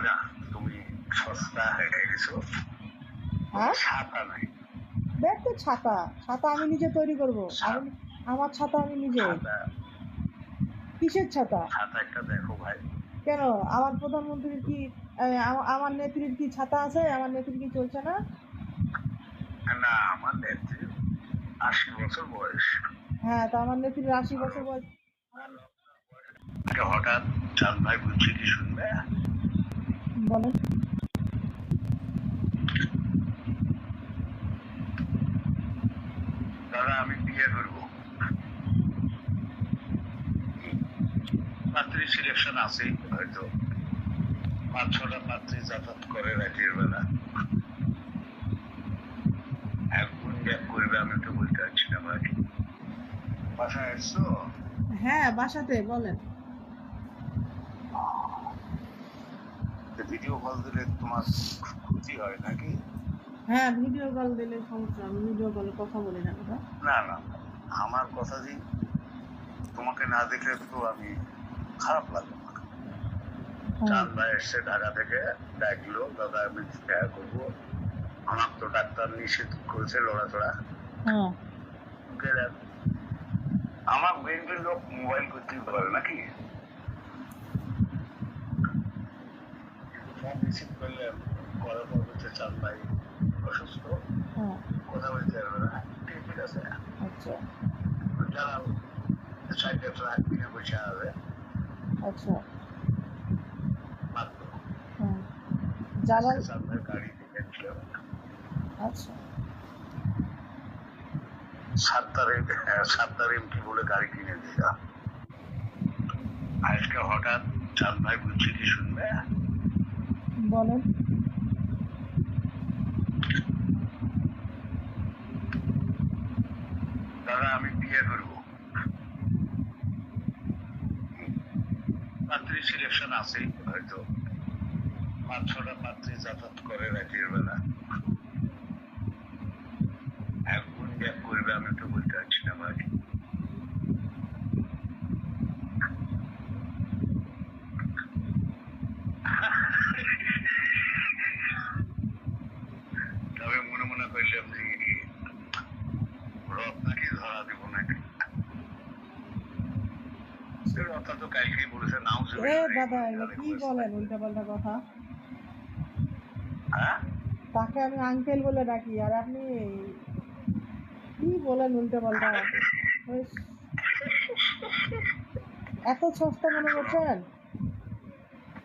না তুমি সস্তা হয়ে গেছো। হ্যাঁ ছাতা নাই। দেখ তো ছাতা ছাতা আমি নিজে তৈরি করব। আমি আমার ছাতা আমি নিজে। ছাতা কিসের ছাতা? ছাতা একটা দেখো ভাই। কেন আমার প্রধানমন্ত্রীর কি আমার নেত্রীর কি ছাতা আছে? আমার নেত্রী কি চলছে না? না আমার নেত্রী 80 বছর বয়স। হ্যাঁ, তা আমার নেত্রীর 80 বছর বয়স। হঠাৎ চাঁদ ভাই বলছে কি শুনবে? বলেন। দাদা আমি বিয়ে করবো। পাত্রী সিলেকশন আছে হয়তো 5-6টা পাত্রী যাতায়াত করে রাতের বেলা। এখন গ্যাপ করবে আমি তো বলতে পারছি না ভাই। বাসায় আসছো? হ্যাঁ, বাসাতে বলেন। ভিডিও কল দিলে তোমার ক্ষতি হয় নাকি? হ্যাঁ, ভিডিও কল দিলে সমস্যা, আমি ভিডিও কলে কথা বলি না দাদা। না না আমার কথা যে তোমাকে না দেখলে তো আমি খারাপ লাগবে না। চাঁদ ভাই এসছে ঢাকা থেকে, ডাকলো দাদা আমি দেখা করবো। আমার তো ডাক্তার নিষেধ করেছে লড়াচড়া। হ্যাঁ গেলাম। আমার ব্রেনের লোক মোবাইল করতে পারে নাকি? ফোন রিসিভ করলাম, করার পর হচ্ছে চাঁদ ভাই অসুস্থ, হ্যাঁ কথা বলতে পারবে না। ঠিক আছে আচ্ছা জানাল সাইডে ট্রাক কিনে বসে হবে আচ্ছা মাত্র। হ্যাঁ জালাল চাঁদ ভাই গাড়ি দেখেছিল আচ্ছা 7 তারিখ এমপি বলে গাড়ি কিনে দিলাম। আজকে হঠাৎ চাঁদ ভাই বলছে কি শুনবে? বলেন। দাদা আমি বিয়ে করবো। পাত্রী সিলেকশন আছে হয়তো 5-6টা পাত্রী যাতায়াত করে রাতের বেলা। এখন গ্যাপ করবে আমি তো বলতে পারছি না ভাই। তবে মনে মনে করলাম যে রথ নাকি ধরা দিব নাকি। রথা তো কালকেই বলেছে নাও এ দাদা, এগুলো কি বলেন উল্টাপাল্টা কথা? হ্যাঁ তাকে আমি আঙ্কেল বলে ডাকি, আর আপনি কি বলেন উল্টাপাল্টা? এত সস্তা মনে করছেন?